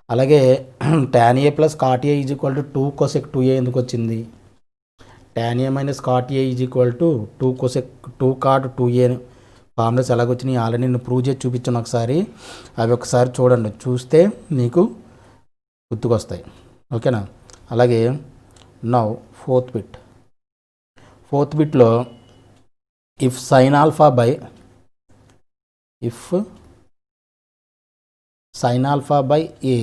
అలాగే tan a plus cot a is equal to 2 cosec 2a ఎందుకు వచ్చింది? tan a minus cot a is equal to 2 cosec 2 cot 2a formulas ఎలాగొచ్చినాయి already నేను prove చేసి చూపించాను ఒకసారి. అవి ఒకసారి చూడండి, చూస్తే మీకు గుర్తుకొస్తాయి. ఓకేనా? అలాగే నౌ ఫోర్త్ బిట్లో if sine alpha by A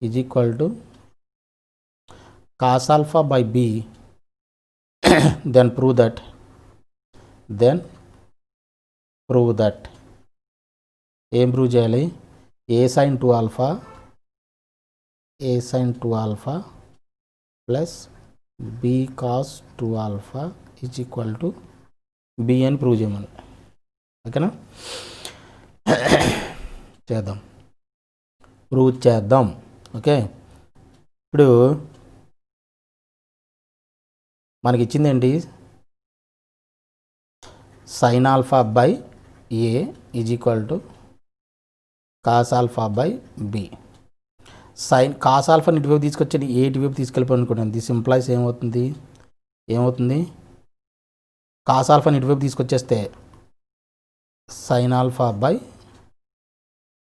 is equal to cos alpha by B then prove that ఏం ప్రూవ్ చేయాలి? A sine 2 alpha plus B cos 2 alpha is equal to B అని ప్రూవ్ చేయమని. ఓకేనా? ప్రూవ్ చేద్దాం. Okay, ఇప్పుడు మనకి ఇచ్చిందేంటి? Sine alpha by A is equal to cos alpha by B. Cos ఆల్ఫాని ఇటువైపు తీసుకొచ్చి ఏ ఇటువైపు తీసుకెళ్ళిపోనుకున్నాను. దిస్ ఇంప్లాయిస్ ఏమవుతుంది? కాస్ ఆల్ఫాని ఇటువైపు తీసుకొచ్చేస్తే sine alpha by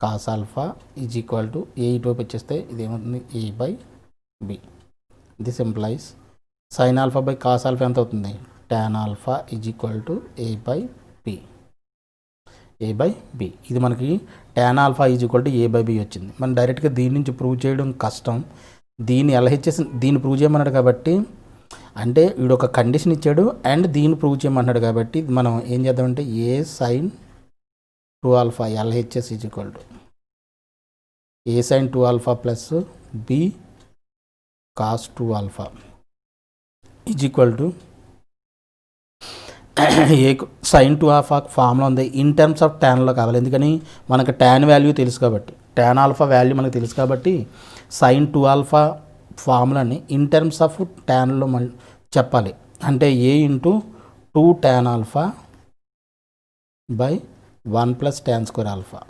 cos alpha is equal to A ఇటువైపు వచ్చేస్తే ఇది ఏమవుతుంది? A by B. This implies sine alpha by cos alpha ఎంత అవుతుంది? tan alpha is equal to A by B. ఇది మనకి tan alpha is equal to A by B వచ్చింది. మనం డైరెక్ట్గా దీని నుంచి ప్రూవ్ చేయడం కష్టం. దీన్ని దీన్ని ప్రూవ్ చేయమన్నాడు కాబట్టి, అంటే వీడు ఒక కండిషన్ ఇచ్చాడు అండ్ దీన్ని ప్రూవ్ చేయమన్నాడు కాబట్టి మనం ఏం చేద్దామంటే A sine 2 alpha LHS is equal to A sine 2 alpha plus B cos 2 alpha is equal to A sine 2 alpha formula ఉంది. ఇన్ టర్మ్స్ ఆఫ్ ట్యాన్లో కావాలి, ఎందుకని మనకు ట్యాన్ వాల్యూ తెలుసు కాబట్టి, ట్యాన్ ఆల్ఫా వాల్యూ మనకు తెలుసు కాబట్టి సైన్ 2 ఆల్ఫా ఫార్ములాని ఇన్ టర్మ్స్ ఆఫ్ ట్యాన్లో చెప్పాలి. అంటే A into 2 tan alpha by 1 plus tan square alpha.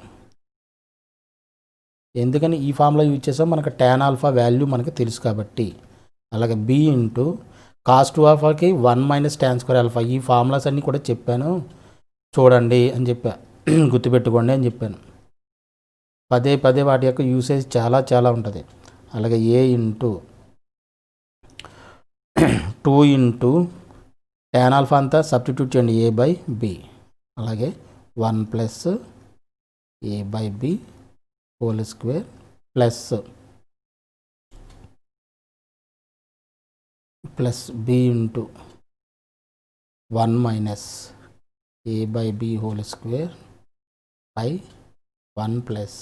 ఎందుకని ఈ ఫార్ములా యూజ్ చేసాం? మనకు tan ఆల్ఫా వాల్యూ మనకు తెలుసు కాబట్టి. అలాగే బి ఇంటూ కాస్ 2 ఆల్ఫాకి 1 మైనస్ tan స్క్వేర్ ఆల్ఫా. ఈ ఫార్ములాస్ అన్నీ కూడా చెప్పాను, చూడండి అని చెప్పా, గుర్తుపెట్టుకోండి అని చెప్పాను. పదే వాటి యొక్క యూసేజ్ చాలా ఉంటుంది. అలాగే A into 2 into tan alpha అంతా సబ్స్టిట్యూట్ చేయండి, ఏ బై బి. అలాగే 1 plus A by B whole square plus B into 1 minus A by B whole square by 1 plus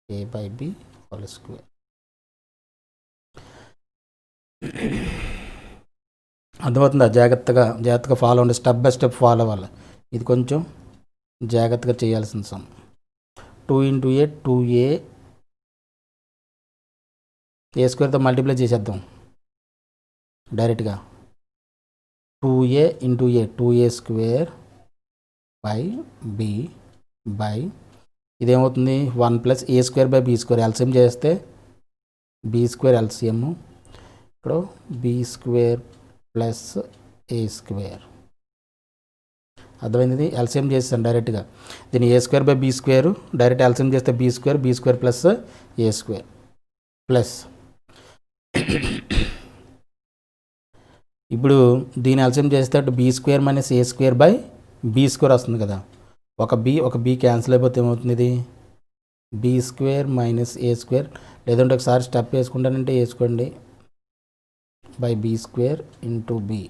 A by B whole square. అర్థమవుతుందా? జాగ్రత్తగా follow అవ్వండి, step by step follow అవ్వాలి. ఇది కొంచెం జాగ్రత్తగా చేయాల్సిన sum. 2 into A 2a A స్క్వేర్తో multiply చేసేద్దాం డైరెక్ట్గా. 2a into A 2a square by B by ఇదేమవుతుంది? 1 plus A square by B square. LCM చేస్తే బి స్క్వేర్ ఎల్సిఎం, ఇక్కడ B square plus A square. అర్థమైంది? ఎల్సిఎం చేస్తాను డైరెక్ట్గా. దీన్ని A square by B square direct LCM చేస్తే B square plus A square plus ఇప్పుడు దీని ఎల్సిఎం చేస్తే B square minus A square by B square వస్తుంది కదా. ఒక బి క్యాన్సిల్ అయిపోతే ఏమవుతుంది? ఇది B square minus A square, లేదంటే ఒకసారి స్టెప్ వేసుకుంటానంటే వేసుకోండి, by B square into B.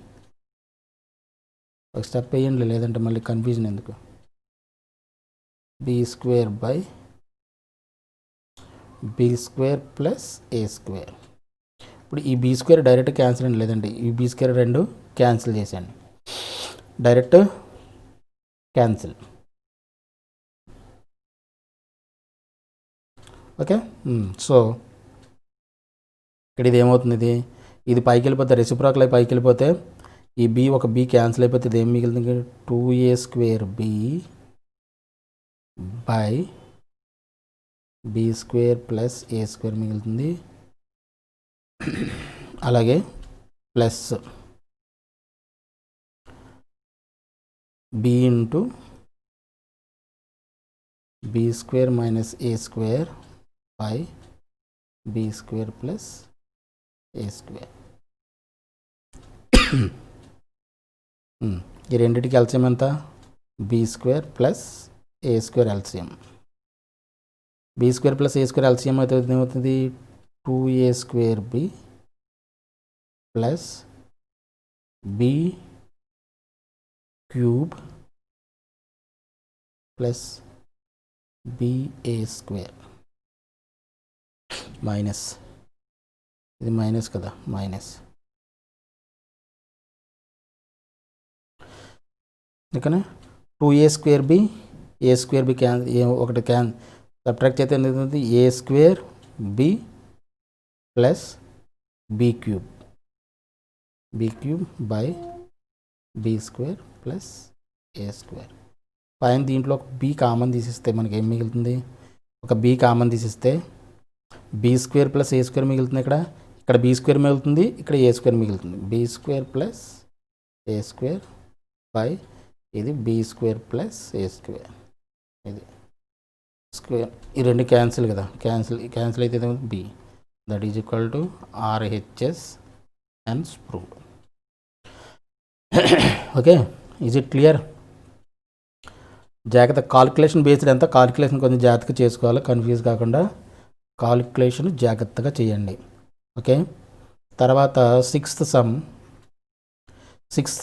ఒక స్టెప్ వేయండి, లేదంటే మళ్ళీ కన్ఫ్యూజన్ ఎందుకు. B square by B square plus A square. ఇప్పుడు ఈ బి స్క్వేర్ డైరెక్ట్ క్యాన్సిల్ అండి, లేదండి ఈ బి స్క్వేర్ రెండు క్యాన్సిల్ చేసేయండి, డైరెక్ట్ క్యాన్సిల్. ఓకే, సో ఇక్కడ ఇది ఏమవుతుంది? ఇది పైకి వెళ్ళిపోతే రెసిప్రోకల్ అయి పైకి వెళ్ళిపోతే ఈ బి ఒక బి క్యాన్సిల్ అయిపోతే ఇది ఏం మిగులుతుంది? 2a square B by B square plus A square మిగులుతుంది. అలాగే plus B into B square minus A square by B square plus A square. ఈ రెండింటికి ఎల్సిఎం ఎంత? B square plus A square LCM. B square plus A square LCM అయితే ఏమవుతుంది? 2a square B plus B cube plus B A square minus, ఇది minus కదా, minus ఇక్కడ 2a square B, A square B ఒకటి subtract చేస్తే ఏంటంటే A square B plus B cube by B square plus A square. పైన దీంట్లో ఒక B common తీసిస్తే మనకి ఏం మిగులుతుంది? ఒక బి కామన్ తీసిస్తే B square plus A square మిగులుతుంది. ఇక్కడ బి స్క్వేర్ మిగులుతుంది, ఇక్కడ ఏ స్క్వేర్ మిగులుతుంది. B square plus A square by ఇది B square plus A square. ఇది స్క్వేర్, ఈ రెండు క్యాన్సిల్ కదా, క్యాన్సిల్ అయితే B that is equal to RHS and proved. Okay, is it clear? జాగ్రత్త కాలిక్యులేషన్ బేస్డ్ ఎంత, కాలిక్యులేషన్ కొంచెం జాగ్రత్తగా చేసుకోవాలి, కన్ఫ్యూజ్ కాకుండా కాలిక్యులేషన్ జాగ్రత్తగా చేయండి. ఓకే, తర్వాత సిక్స్త్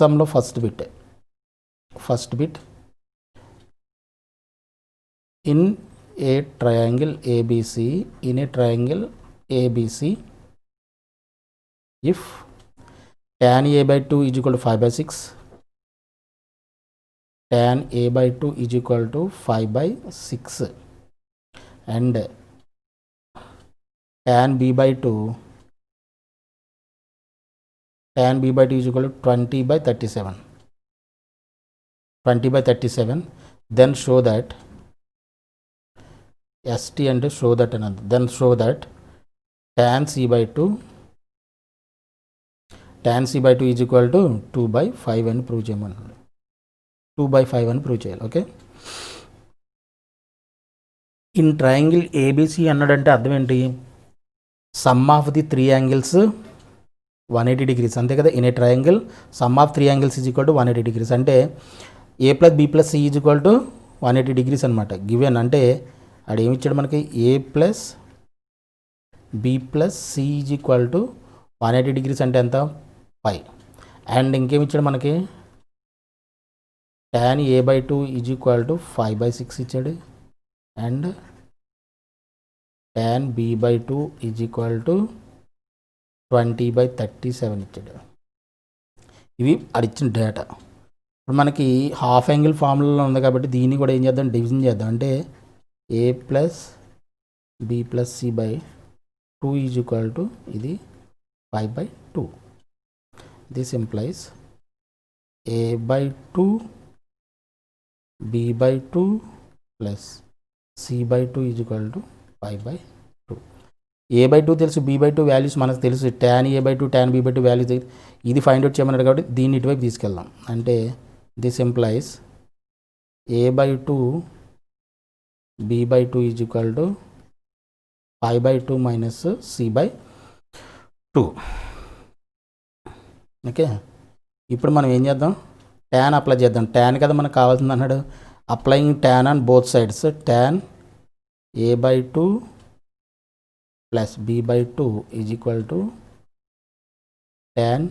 సమ్లో first bit in a triangle ABC if tan a/2 is equal to 5/6, tan a/2 is equal to 5/6 and tan b/2 is equal to 20/37, then show that ST and show that another, then show that tan c/2 is equal to 2/5 అని prove చేయమన్నాడు. 2/5 అని prove చేయాలి. Okay, in triangle ABC అన్నాడంటే అర్థం ఏంటి? Sum of the 3 angles 180 degrees అంతే కదా. In a triangle sum of 3 angles is equal to 180 degrees అంటే a plus B plus C is equal to 180 degrees అనమాట. గివెన్ అంటే ఆడు ఏమి ఇచ్చాడు మనకి? a plus B plus C is equal to 180 degrees అంటే ఎంత? 5. అండ్ ఇంకేమి ఇచ్చాడు మనకి? tan a/2 is equal to 5/6 ఇచ్చాడు and tan b/2 is equal to 20/37 ఇచ్చాడు. ఇవి అడిచిన డేటా. ఇప్పుడు మనకి హాఫ్ యాంగిల్ ఫార్ములాలో ఉంది కాబట్టి దీన్ని కూడా ఏం చేద్దాం? డివిజన్ చేద్దాం. అంటే a plus B plus C by 2 is equal to ఇది 5/2. This implies a/2 b/2 plus c/2 is equal to 5/2. a/2 తెలుసు, b/2 వాల్యూస్ మనకు తెలుసు. tan a/2 tan b/2 values ఇది ఫైండ్ అవుట్ చేయమన్నాడు కాబట్టి దీన్ని ఇటువైపు తీసుకెళ్దాం. అంటే this implies a/2 b/2 is equal to 5/2 minus c/2. Okay, ఇప్పుడు మనం ఏం చేద్దాం? tan అప్లై చేద్దాం. tan కదా మనకు కావాల్సింది అన్నాడు. Applying tan on both sides. tan a/2 plus b/2 is equal to tan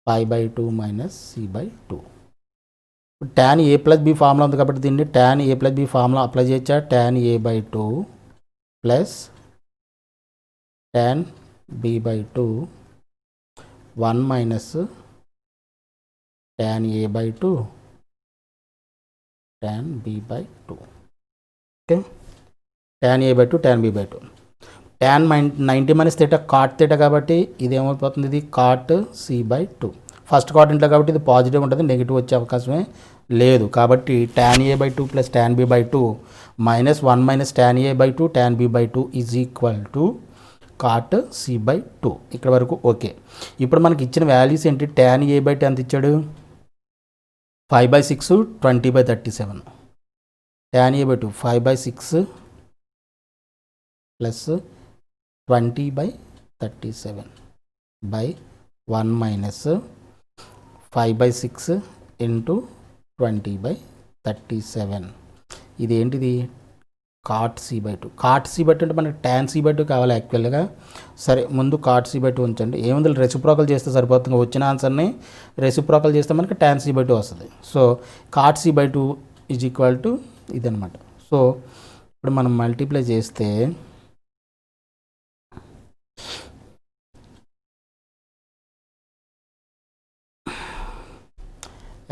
5/2 minus c/2. tan a plus B formula ఉంది కాబట్టి దీన్ని tan a plus B formula apply చేయొచ్చా? tan a/2 plus tan b/2 1 minus tan a/2 tan b/2. Okay, tan a/2 tan b/2. tan 90 minus theta cot theta కాబట్టి ఇది ఏమైపోతుంది? ఇది cot c/2. First క్వాడ్రంట్లో కాబట్టి ఇది పాజిటివ్ ఉంటుంది, నెగిటివ్ వచ్చే అవకాశమే లేదు. కాబట్టి tan a by 2 plus tan b by 2 minus 1 minus tan a by 2 tan b by 2 is equal to cot c by 2. ఇక్కడ వరకు ఓకే. ఇప్పుడు మనకి ఇచ్చిన వాల్యూస్ ఏంటి? tan a by 2 ఎంత ఇచ్చాడు? 5/6 20/37. tan a by 2 5/6 plus 20/37 by 1 minus 5/6 into 20/37. ఇదేంటిది? cot c by 2. cot c by 2 అంటే మనకి tan c by 2 కావాలి యాక్చువల్గా. సరే, ముందు cot c by 2 ఉంచండి. ఏముంది, రెసిప్రోకల్ చేస్తే సరిపోతుంది. వచ్చిన ఆన్సర్ని రెసిప్రోకల్ చేస్తే మనకి tan c by 2 వస్తుంది. So cot c by 2 is equal to ఇదనమాట. సో ఇప్పుడు మనం మల్టిప్లై చేస్తే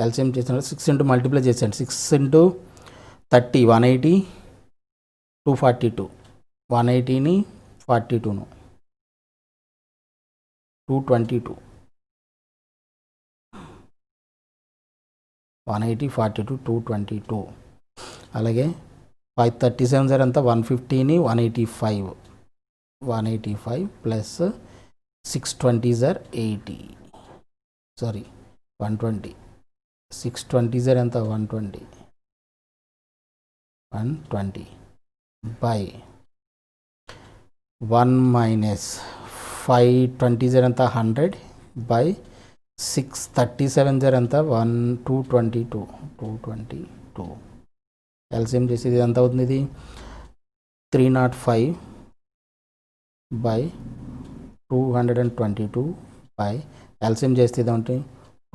ఎల్సిఎం చేసిన 6 ఇంటూ మల్టిప్లై చేసాను. 6 ఇంటూ 30 180 242 180ని 42ను 222 180 42 222. అలాగే 537 సార్ అంతా 150ని 185 ప్లస్ 620 సార్ 80 సారీ 120 620 సార్ అంతా 120 by 1 minus 520 zero anta 100 by 637 zero anta 222 LCM చేసేది ఎంత అవుతుంది? ఇది 305 by 222 by LCM చేస్తే ఇది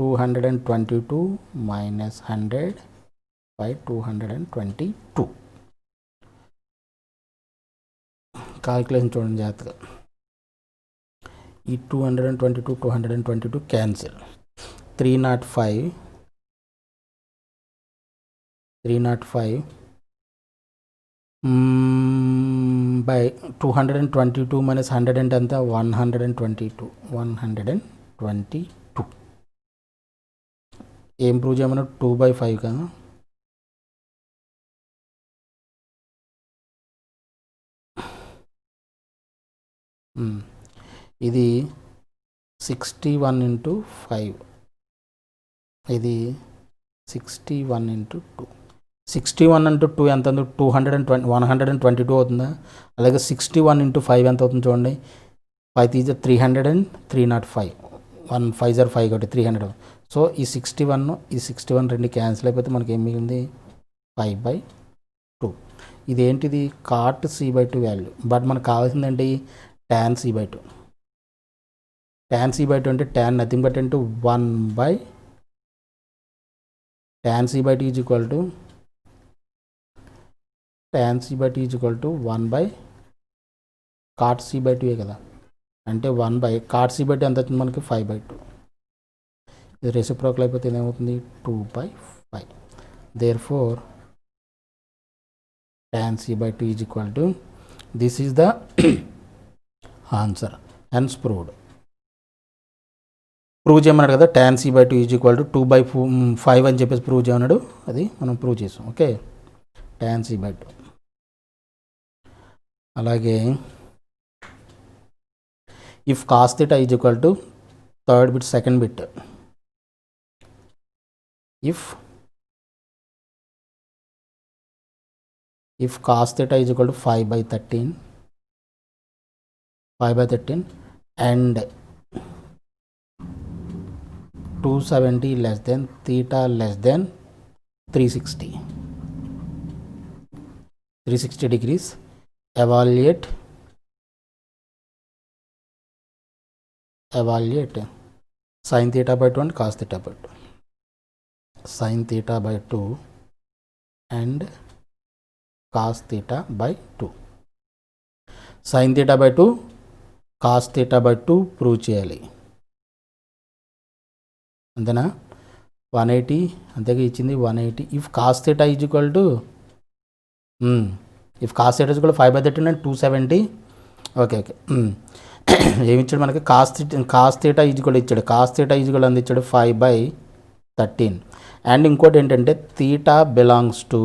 222 minus 100 by 222. కాల్కులేషన్ చూడండి జాగ్రత్తగా. ఈ 222 క్యాన్సిల్. 305 బై 222 మైనస్ 100 అంటే అంతా 122. ఏం ప్రూవ్ చేయమన్నా 2/5 కదా. ఇది 61 ఇంటూ 5, ఇది 61 ఇంటూ 2. 61 ఇంటూ 2 ఎంత ఉంది? 122 అవుతుందా? అలాగే 61 ఇంటూ 5 ఎంత అవుతుంది చూడండి. 5 తీసి 300 and 305 1 5 0 5 కాబట్టి 300. సో ఈ 61 రెండు క్యాన్సిల్ అయిపోతే మనకి ఏం మిగిలింది? 5/2. ఇదేంటిది? cot c by 2 value. But మనకు కావాల్సిందండి tan c by 2. tan c by 2 అంటే tan nothing but into 1 by tan c by 2 is equal to tan c by 2 is equal to 1 by cot c by 2 కదా. అంటే 1 by cot c by 2 ఎంత అవుతుంది మనకి? 5/2. ఇది reciprocal అయిపోతే ఏమవుతుంది? 2/5. Therefore tan c by 2 is equal to this is the answer. Hence proved. Prove చేయమన్నాడు కదా, tan c by 2 is equal to 2/5 అని చెప్పేసి ప్రూవ్ చేయమన్నాడు. అది మనం ప్రూవ్ చేసాం. Okay, tan c by 2. అలాగే if cos theta is equal to third bit second bit, if cos theta is equal to 5/13 and 270 less than theta less than 360 degrees, evaluate sin theta by 2 and cos theta by 2. sin theta by 2 and cos theta by 2. sin theta by 2 cos theta by 2 prove చేయాలి. అంతేనా? 180 అంతేగా ఇచ్చింది. 180 if cos theta is equal to if cos theta is equal 5/13 and 270. Okay. ఏమి ఇచ్చాడు మనకి cos theta is కూడా ఇచ్చాడు. Cos theta is కూడా అందించాడు 5/13. అండ్ ఇంకోటి ఏంటంటే థీటా బిలాంగ్స్ టు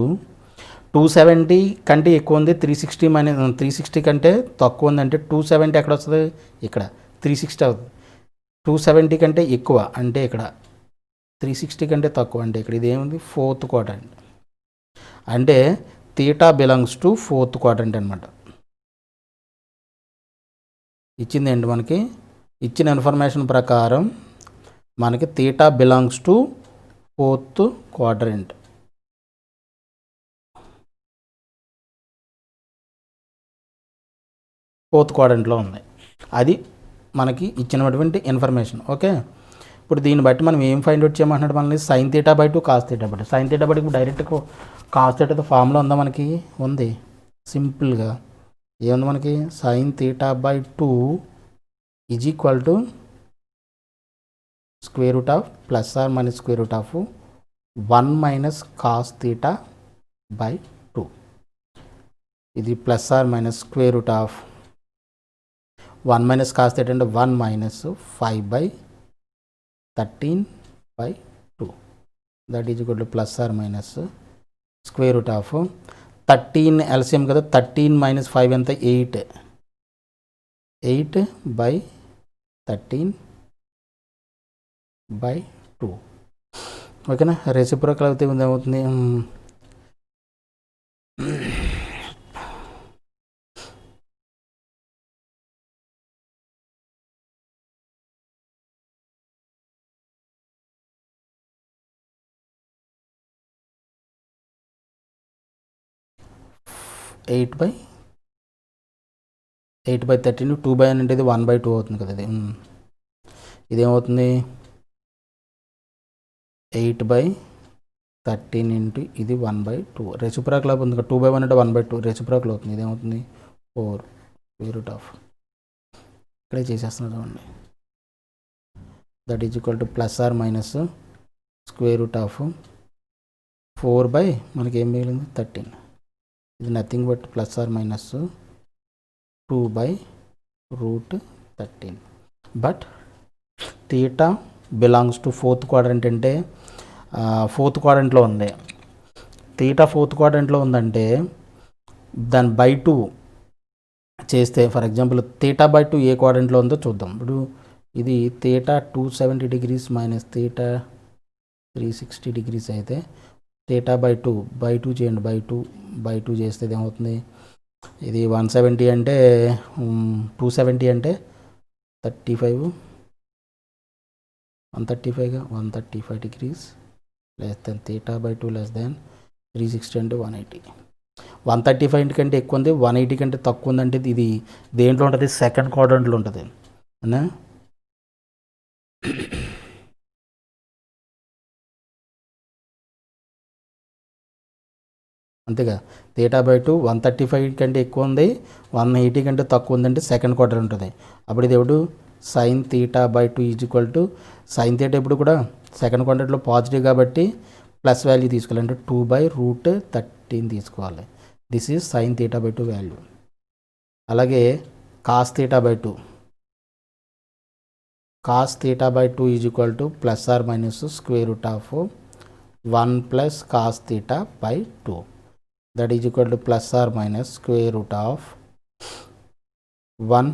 270 కంటే ఎక్కువ ఉంది, 360 కంటే తక్కువ ఉంది అంటే 270 ఎక్కడ వస్తుంది, ఇక్కడ 360 అవుతుంది. 270 కంటే ఎక్కువ అంటే ఇక్కడ 360 కంటే తక్కువ అంటే ఇక్కడ ఇది ఏముంది, ఫోర్త్ క్వాడ్రంట్. అంటే theta belongs to fourth quadrant అనమాట. ఇచ్చింది ఏంటి మనకి, ఇచ్చిన ఇన్ఫర్మేషన్ ప్రకారం మనకి theta belongs to fourth quadrant. Fourth క్వాడ్రంట్లో ఉంది. అది మనకి ఇచ్చినటువంటి ఇన్ఫర్మేషన్. ఓకే, ఇప్పుడు దీన్ని బట్టి మనం ఏం ఫైండ్ అవుట్ చేయమంటున్నాడు మనల్ని, sin θ/2 cos θ/2. sin θ/2 ఇప్పుడు డైరెక్ట్ cos θతో ఫార్ములా ఉందా మనకి, ఉంది. సింపుల్గా ఏముంది మనకి, sin θ/2 is equal to square root of plus or minus square root of 1 minus cos θ/2. ఇది plus or minus square root of 1 minus cos θ అంటే 1 minus 5/13/2. That is equal to plus or minus square root of 13 LCM కదా, 13 minus 5 ఎంత, 8. 8/13/2. ఓకేనా. Reciprocal అయితే ఏమవుతుంది, 8/13. 2 అంటే ఇది 1/2 అవుతుంది కదా. ఇదేమవుతుంది 8/13 ఇంటూ ఇది 1/2. రెసిప్రోకల్ ఉంది కదా, 2/1 అంటే 1/2 రెసిప్రోకల్ అవుతుంది. ఇదేమవుతుంది 4 స్క్వేర్ రూట్ ఆఫ్, ఇక్కడే చేసేస్తున్నాం చూడండి. That is equal to plus or minus square root of 4 మనకి ఏం మిగిలింది 13. ఇది nothing but plus or minus 2/√13. But theta belongs to fourth quadrant అంటే ఫోర్త్ క్వాడ్రంట్లో ఉంది. థీటా ఫోర్త్ క్వాడ్రంట్లో ఉందంటే దాని బై 2 చేస్తే, ఫర్ ఎగ్జాంపుల్ θ/2 ఏ క్వాడ్రంట్లో ఉందో చూద్దాం. ఇప్పుడు ఇది theta 270 degrees minus theta 360 degrees అయితే θ/2 2 చేయండి, బై టూ చేస్తే ఏమవుతుంది, ఇది 170 అంటే 270 అంటే 35, 135గా 135 degrees less than θ/2 less than 360 అంటే 180. 135 కంటే ఎక్కువ ఉంది, 180 కంటే తక్కువ ఉందంటే ఇది దేంట్లో ఉంటుంది, సెకండ్ క్వాడ్రంట్లో ఉంటుంది అన్నా. అంతేగా, θ/2 135 కంటే ఎక్కువ ఉంది, 180 కంటే తక్కువ ఉందంటే సెకండ్ క్వార్టర్ ఉంటుంది. అప్పుడు ఇది ఎప్పుడు sin θ/2 is equal to sin θ ఇప్పుడు కూడా సెకండ్ క్వార్టర్లో పాజిటివ్ కాబట్టి ప్లస్ వాల్యూ తీసుకోవాలి, అంటే 2/√13 తీసుకోవాలి. This is sin θ/2 value. అలాగే cos θ/2 is equal to plus or minus square root of 1 plus cos θ/2. That is equal to plus or minus square root of 1.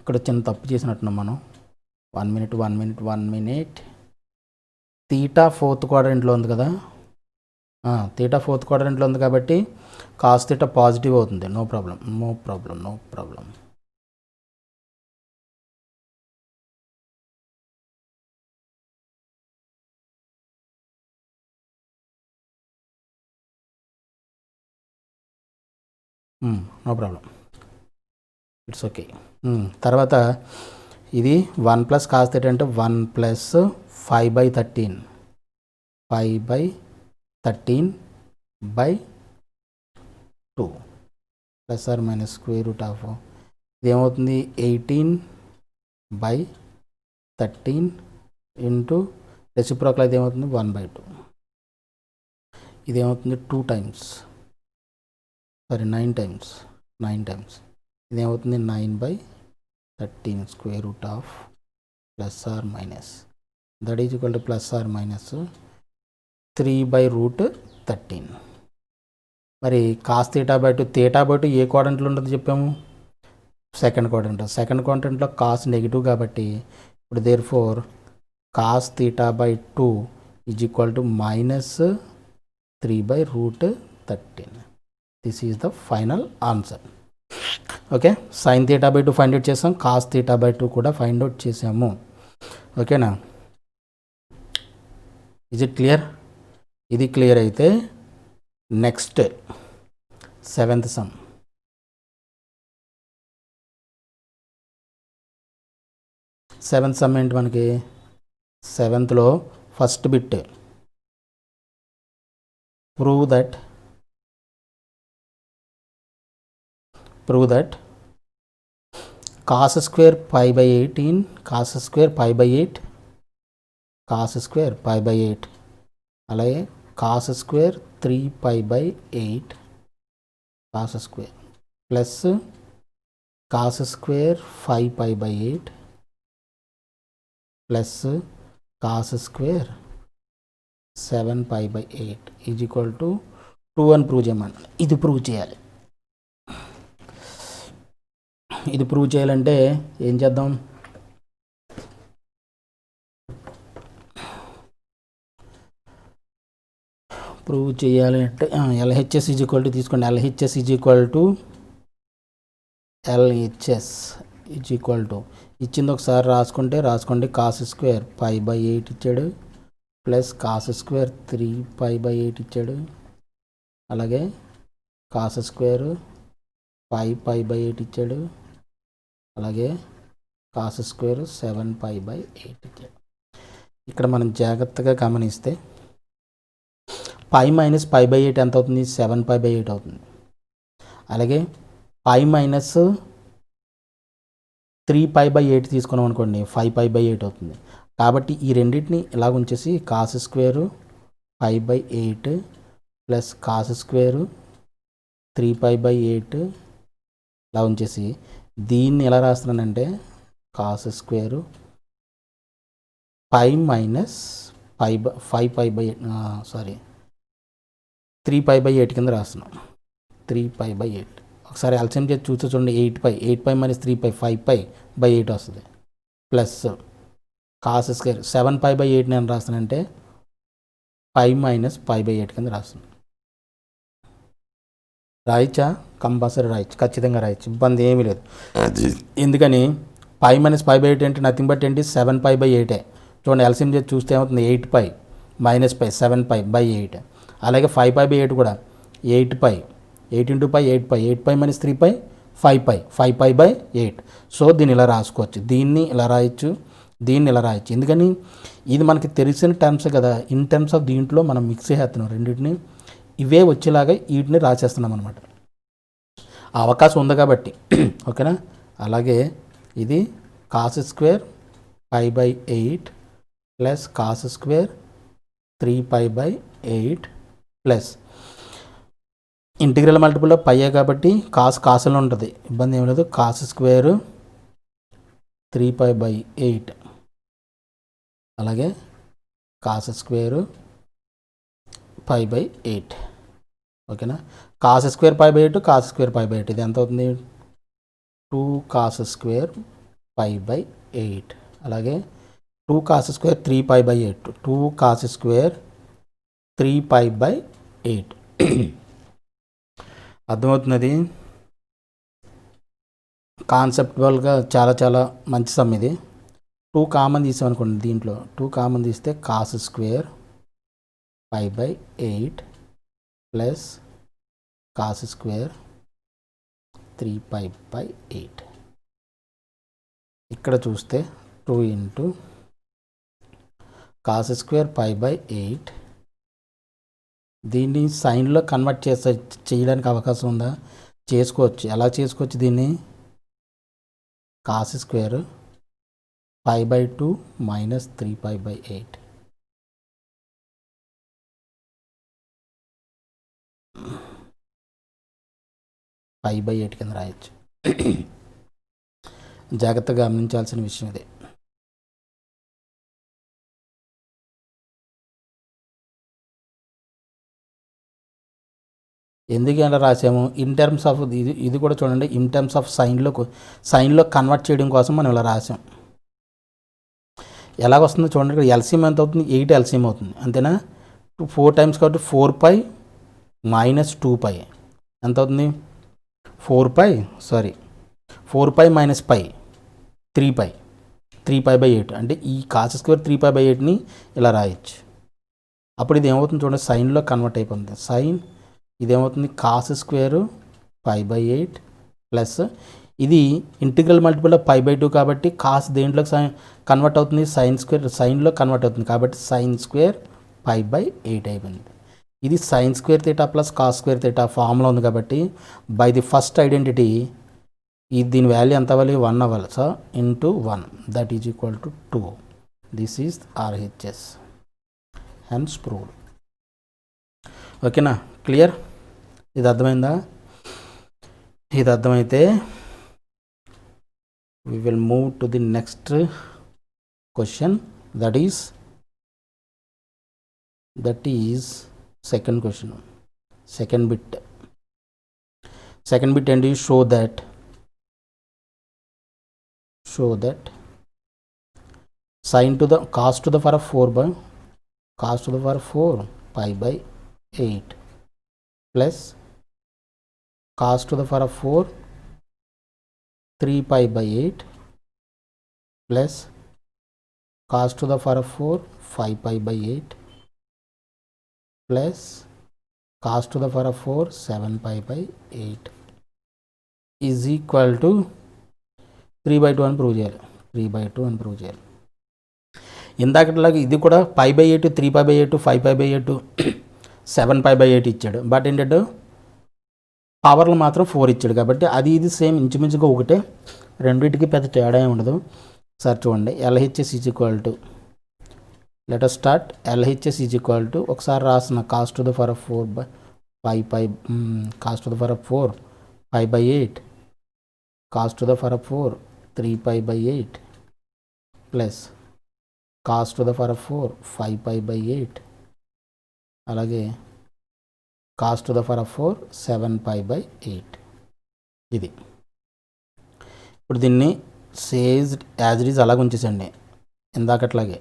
ఇక్కడ చిన్న తప్పు చేసినట్టున్నాం మనం. 1 మినిట్. థీటా ఫోర్త్ క్వాడ్రంట్లో ఉంది కదా, థీటా ఫోర్త్ క్వాడ్రంట్లో ఉంది కాబట్టి కాస్ థీటా పాజిటివ్ అవుతుంది. No problem. It's okay. తర్వాత ఇది 1 ప్లస్ కాస్ థీటా అంటే 1 plus 5/13 5/13/2 plus or minus square root of ఇది ఏమవుతుంది 18/13 ఇంటూ రెసిప్రోకల్ అయితే ఏమవుతుంది 1/2. ఇది ఏమవుతుంది 9 టైమ్స్. ఇదేమవుతుంది 9/13 square root of plus or minus that is equal to plus or minus 3/13. మరి కాస్ θ/2 θ/2 ఏ క్వాడ్రంట్లో ఉంటుంది చెప్పాము, సెకండ్ క్వాడ్రంట్లో కాస్ నెగిటివ్ కాబట్టి ఇప్పుడు therefore cos θ/2 is equal to -3/13. This is the final answer. Okay, sin θ/2 find out చేసాం, cos θ/2 కూడా find out చేసాము. ఓకేనా, is it clear? ఇది క్లియర్ అయితే next seventh sum. Seventh sum ఏంటి మనకి, సెవెంత్లో first bit prove that cos square π/18 cos square π/8 అలాగే cos square 3π/8 cos square plus cos square 5π/8 plus cos square 7π/8 is equal to 2 అని prove చేయమని. ఇది prove చేయాలంటే ఏం చేద్దాం, ప్రూవ్ చేయాలి అంటే LHS ఈజ్ ఈక్వల్ టు తీసుకోండి. LHS ఈజ్ ఈక్వల్ టు ఇచ్చింది ఒకసారి రాసుకోండి. కాస్ స్క్వేర్ 5/8 ఇచ్చాడు, ప్లస్ కాస్ స్క్వేర్ 3π/8 ఇచ్చాడు, అలాగే కాస్ స్క్వేర్ 5π/8 ఇచ్చాడు, అలాగే కాస్ స్క్వేర్ 7π/8 ఇచ్చాడు. ఇక్కడ మనం జాగ్రత్తగా గమనిస్తే π - π/8 ఎంత అవుతుంది, 7π/8 అవుతుంది. అలాగే π - 3π/8 తీసుకున్నాం అనుకోండి 5π/8 అవుతుంది. కాబట్టి ఈ రెండింటిని ఇలా ఉంచేసి cos square 5/8 plus cos square 3π/8 ఇలా ఉంచేసి దీన్ని ఎలా రాస్తున్నానంటే కాస్ స్క్వేరు π - 3π/8 కింద రాస్తున్నాం. 3π/8 ఒకసారి ఎల్సిఎం చేసి చూడండి. 8π - 3π 5π/8 వస్తుంది. ప్లస్ కాస్ స్క్వేర్ 7π/8 నేను రాస్తానంటే π - π/8 కింద రాస్తున్నాను. రాయచ్చా? కంపల్సరీ రాయచ్చు, ఖచ్చితంగా రాయచ్చు, ఇబ్బంది ఏమీ లేదు. ఎందుకని π - π/8 అంటే నథింగ్ బట్ ఏంటి 7π/8. చూడండి ఎల్సిఎం చేసి చూస్తే ఏమవుతుంది, 8π - π 7π/8. అలాగే 5π/8 కూడా 8π 8 × π 8π 8π - 3π 5π/8. సో దీన్ని ఇలా రాసుకోవచ్చు, దీన్ని ఇలా రాయొచ్చు, దీన్ని ఇలా రాయొచ్చు. ఎందుకని ఇది మనకి తెలిసిన టర్మ్స్ కదా, ఇన్ టర్మ్స్ ఆఫ్ దీంట్లో మనం మిక్స్ చేస్తున్నాం రెండింటిని, ఇవే వచ్చేలాగా వీటిని రాసేస్తున్నాం అనమాట. ఆ అవకాశం ఉంది కాబట్టి. ఓకేనా, అలాగే ఇది cos square 5/8 plus cos square 3π/8 plus integral మల్టిపుల్లో పైయే కాబట్టి కాసులో ఉంటుంది, ఇబ్బంది ఏమి లేదు. కాస్ స్క్వేర్ 3π/8 అలాగే కాస్ స్క్వేర్ 5/8. ఓకేనా, కాస్ స్క్వేర్ 5/8 కాస్ స్క్వేర్ 5/8 ఇది ఎంత అవుతుంది, 2 కాస్ స్క్వేర్ 5/8 అలాగే 2 కాస్ స్క్వేర్ 3π/8 2 కాస్ స్క్వేర్ 3π/8. అర్థమవుతున్నది. కాన్సెప్టువల్గా చాలా మంచి సమ్ ఇది. 2 కామన్ తీసామనుకోండి, దీంట్లో 2 కామన్ తీస్తే cos square 5/8 plus cos square 3π/8. ఇక్కడ చూస్తే 2 ఇంటూ కాస్ స్క్వేర్ 5/8. దీన్ని సైన్లో కన్వర్ట్ చేయడానికి అవకాశం ఉందా? చేసుకోవచ్చు. ఎలా చేసుకోవచ్చు దీన్ని, కాస్ స్క్వేర్ 5/2 - 3π/8 5/8 కింద రాయొచ్చు. జాగ్రత్తగా గమనించాల్సిన విషయం ఇది. ఎందుకు ఇలా రాసాము, ఇన్ టర్మ్స్ ఆఫ్ ఇది కూడా చూడండి, ఇన్ టర్మ్స్ ఆఫ్ సైన్లో కన్వర్ట్ చేయడం కోసం మనం ఇలా రాసాం. ఎలాగొస్తుందో చూడండి, ఇక్కడ ఎల్సిఎం ఎంత అవుతుంది, 8 ఎల్సిఎం అవుతుంది అంతేనా. 4 టైమ్స్ కాబట్టి 4π - 2π ఎంత అవుతుంది, 4π - π 3π 3π/8 అంటే ఈ కాస్ స్క్వేర్ 3π/8ని ఇలా రాయొచ్చు. అప్పుడు ఇది ఏమవుతుంది చూడండి, సైన్లో కన్వర్ట్ అయిపోతుంది. సైన్ ఇదేమవుతుంది, కాస్ స్క్వేర్ π/8 ప్లస్ ఇది ఇంటిగ్రల్ మల్టిపుల్ ఆఫ్ π/2 కాబట్టి కాస్ దేంట్లోకి కన్వర్ట్ అవుతుంది, సైన్లో కన్వర్ట్ అవుతుంది కాబట్టి sin స్క్వేర్ π/8 అయిపోయింది. ఇది sin square theta plus cos square theta formula ఉంది కాబట్టి బై ది ఫస్ట్ ఐడెంటిటీ దీని వాల్యూ ఎంత అవ్వాలి, 1 అవ్వాలి. So into 1 that is equal to 2. This is RHS, hence proved. ఓకేనా, క్లియర్? ఇది అర్థమైందా? ఇది అర్థమైతే we will move to the next question, that is second question, second bit and you show that sin to the cos to the power of 4 π/8 plus cos to the power of 4 3π/8 plus cos to the power of 4 5π/8 plus cos to the power of 4 7π/8 is equal to 3/2 అని prove చేయాలి. 3/2 అని prove చేయాలి. ఇందాకట్లాగా ఇది కూడా π/8 3π/8 5π/8 7π/8 ఇచ్చాడు. But ఏంటంటే పవర్లు మాత్రం 4 ఇచ్చాడు కాబట్టి అది ఇది సేమ్ ఇంచుమించుగా ఒకటే, రెండింటికి పెద్ద తేడా ఏమి ఉండదు. సార్ చూడండి, LHS is equal to, let us start. LHS is equal to ఒకసారి రాసిన cos to the power of 4 cos to the power of 4 π/8 cos to the power of 4 3π/8 plus cos to the power of 4 5π/8 అలాగే cos to the power of 4 7π/8. ఇది ఇప్పుడు దీన్ని సేజ్డ్ as it is అలాగ ఉంచేసండి ఇందాకట్లాగే.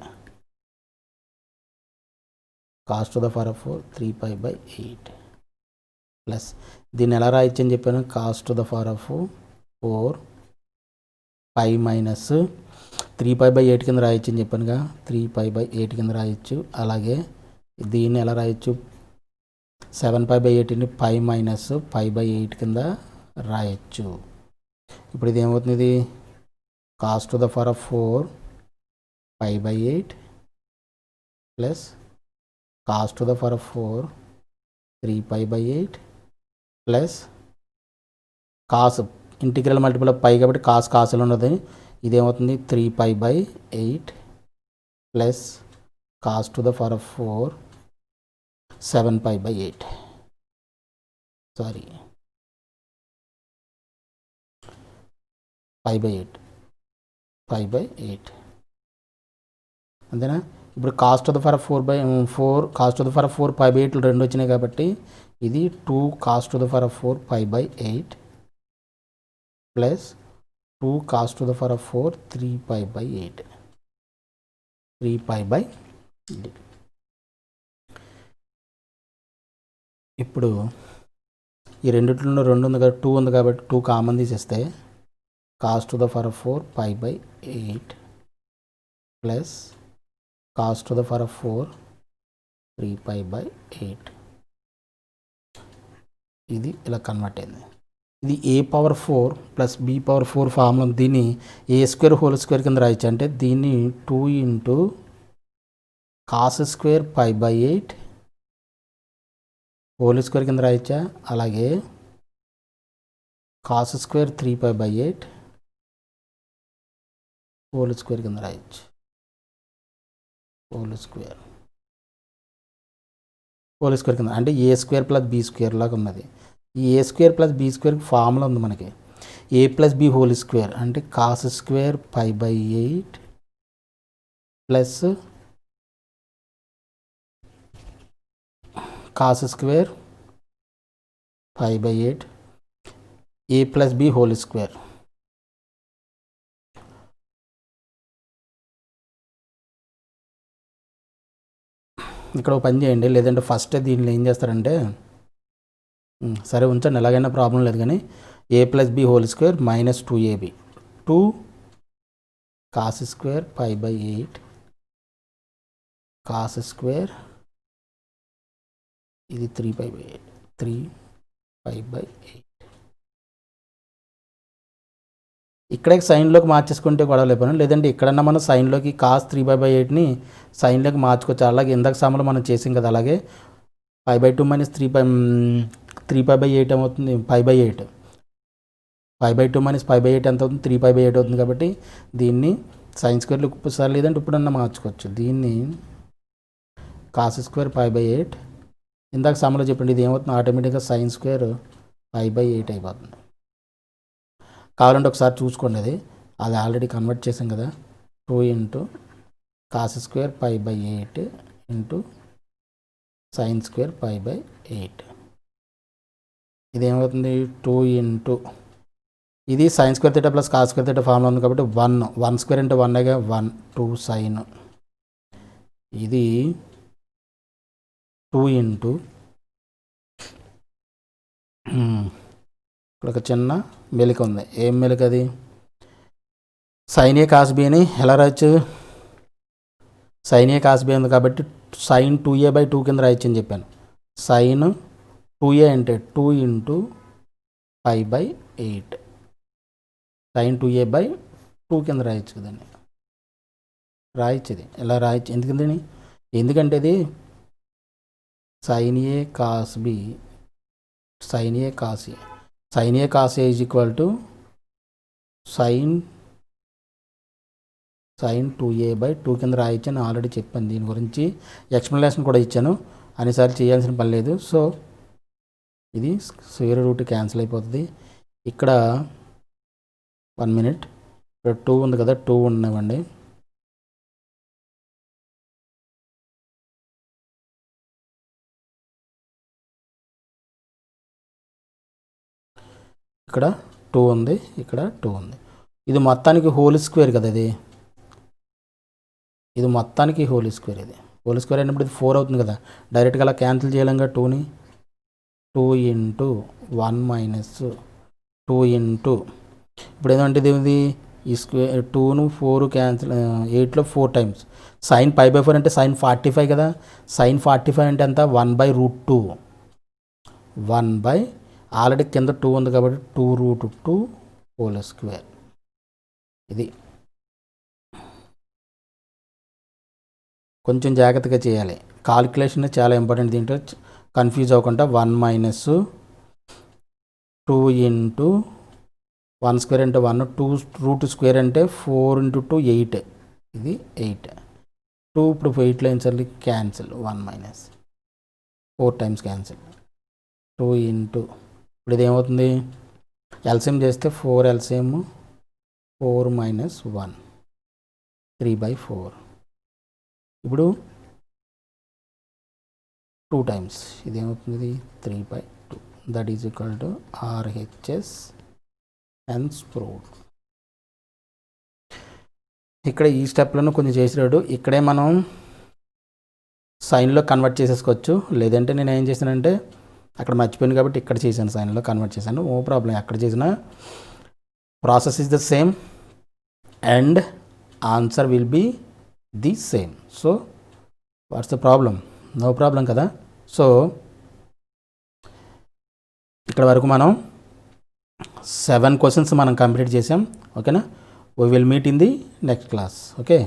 Cos to the power of 4 3π/8 plus దీన్ని ఎలా రాయొచ్చు అని చెప్పాను, cos to the power of 4 π minus 3π/8 కింద రాయొచ్చు అని చెప్పానుగా, 3π/8 కింద రాయొచ్చు. అలాగే దీన్ని ఎలా రాయొచ్చు, 7π/8ని π మైనస్ π/8 కింద రాయొచ్చు. ఇప్పుడు ఇది ఏమవుతుంది, cos to the power of 4 π/8 plus cos to the power of 4 3π/8 plus cos integral multiple of pi కాబట్టి కాసులు ఉన్నది, ఇదేమవుతుంది 3π/8 plus cos to the power of 4 7π/8 π/8 అంతేనా. ఇప్పుడు cos to the power of 4 cos to the power of 4 π/8 రెండు వచ్చినాయి కాబట్టి ఇది 2 cos to the power of 4 π/8 plus 2 cos to the power of 4 3π/8 ఇప్పుడు ఈ రెండిట్లో 2 ఉంది కాబట్టి 2 ఉంది కాబట్టి 2 కామన్ తీసేస్తే cos to the power of 4 π/8 plus cos to the power of 4 3π/8 ఇది ఇలా కన్వర్ట్ అయింది. ఇది a⁴ ప్లస్ b⁴ ఫార్ములా, దీన్ని a² హోల్ స్క్వేర్ కింద రాయొచ్చు. అంటే దీన్ని 2 into cos square π/8 whole square కింద రాయొచ్చా, అలాగే కాస్ స్క్వేర్ 3π/8 హోల్ స్క్వేర్ కింద రాయొచ్చు. హోల్ స్క్వేర్ కింద అంటే a² + b² లాగా ఉన్నది. ఈ a² + b² ఫార్ములా ఉంది మనకి. A plus B whole square అంటే cos square pi by 8 plus cos square pi by 8 A plus B whole square. ఇక్కడ ఒక పని చేయండి, లేదంటే ఫస్ట్ దీనిలో ఏం చేస్తారంటే సరే ఉంచండి, ఎలాగైనా ప్రాబ్లం లేదు, కానీ a plus B whole square minus 2ab 2 cos square pi by 8 cos square ఇది 3 పై బై 8 3 పై బై 8. ఇక్కడే సైన్లోకి మార్చేసుకుంటే గొడవ లేపను, లేదంటే ఇక్కడన్నా మనం సైన్లోకి కాస్ 3/8ని సైన్లోకి మార్చుకోవచ్చు. అలాగే ఇందాక సమలో మనం చేసాం కదా, అలాగే 5/2 మైనస్ 3/8 ఏమవుతుంది 5/8 5/2 మైనస్ 5/8 ఎంత అవుతుంది 3/8 అవుతుంది. కాబట్టి దీన్ని సైన్ స్క్వేర్లో సార్ లేదంటే ఇప్పుడన్నా మార్చుకోవచ్చు. దీన్ని కాస్ స్క్వేర్ 5/8 ఇందాక సమలో చెప్పండి, ఇది ఏమవుతుంది ఆటోమేటిక్గా సైన్ స్క్వేర్ 5/8 అయిపోతుంది. కావాలంటే ఒకసారి చూసుకోండి, అది ఆల్రెడీ కన్వర్ట్ చేసాం కదా. 2 into cos square 5/8 into sine square 5/8 ఇది ఏమవుతుంది 2 ఇంటూ ఇది sine square theta plus cos square theta formula ఉంది కాబట్టి 1 స్క్వేర్ ఇంటూ 1గా 1 2 సైన్. ఇది 2 ఇంటూ ఇక్కడ ఒక చిన్న మెలిక ఉంది, ఏం మెలిక అది సైన్ ఏ కాస్ బి అని ఎలా రాయచ్చు, సైన్ ఏ కాస్ బి ఉంది కాబట్టి సైన్ 2a/2 కింద రాయచ్చు అని చెప్పాను. సైన్ 2a అంటే 2 ఇంటూ 5/8 సైన్ 2a/2 కింద రాయచ్చు కదండి, రాయచ్చు ఇది ఎలా రాయచ్చు. ఎందుకంటే ఇది sine A cos B sine A cos A sine A cos A is equal to sine 2a/2 కింద రాయచ్చు అని ఆల్రెడీ చెప్పాను. దీని గురించి ఎక్స్ప్లెనేషన్ కూడా ఇచ్చాను, అన్నిసార్లు చేయాల్సిన పని లేదు. సో ఇది స్క్వేర్ రూట్ క్యాన్సిల్ అయిపోతుంది. ఇక్కడ 1 మినిట్, ఇక్కడ 2 ఉంది కదా 2 ఉన్నవండి, ఇక్కడ 2 ఉంది, ఇక్కడ 2 ఉంది. ఇది మొత్తానికి హోల్ స్క్వేర్ కదా, ఇది మొత్తానికి హోల్ స్క్వేర్. ఇది హోల్ స్క్వేర్ అయినప్పుడు ఇది 4 అవుతుంది కదా, డైరెక్ట్గా అలా క్యాన్సిల్ చేయాలంగా 2ని 2 ఇంటూ 1 మైనస్ 2 ఇంటూ ఇప్పుడు ఏంటంటే ఇది ఈ స్క్వేర్ 2ను 4 క్యాన్సిల్ 8లో 4 టైమ్స్ సైన్ 5/4 అంటే సైన్ 45 కదా, సైన్ 45 అంటే ఎంత 1/√2 1 ఆల్రెడీ కింద 2 ఉంది కాబట్టి 2√2 హోల్ స్క్వేర్. ఇది కొంచెం జాగ్రత్తగా చేయాలి, కాలిక్యులేషన్ చాలా ఇంపార్టెంట్. దీంట్లో కన్ఫ్యూజ్ అవ్వకుండా 1 మైనస్ 2 ఇంటూ 1 స్క్వేర్ అంటే 1 2 స్క్వేర్ అంటే 4 ఇంటూ 2 8 ఇది 8 2 ఇప్పుడు 8 లైన్స్ అల్లి cancel 1 minus 4 times cancel 2 into ఇప్పుడు ఇది ఏమవుతుంది ఎల్సిఎం చేస్తే 4 ఎల్సిఎం 4 మైనస్ 1 3/4 ఇప్పుడు 2 టైమ్స్ ఇది ఏమవుతుంది 3/2 that is equal to RHS hence proved. ఇక్కడ ఈ స్టెప్లను కొంచెం చేసినాడు, ఇక్కడే మనం సైన్లో కన్వర్ట్ చేసేసుకోవచ్చు. లేదంటే నేను ఏం చేశానంటే అక్కడ మర్చిపోయాను కాబట్టి ఇక్కడ చేశాను, సైన్లో కన్వర్ట్ చేశాను, నో ప్రాబ్లం. ఎక్కడ చేసిన process is the same and answer will be the same. So what's the problem, no problem కదా. సో ఇక్కడ వరకు మనం 7 క్వశ్చన్స్ మనం కంప్లీట్ చేసాం. ఓకేనా, we will meet in the next class. Okay.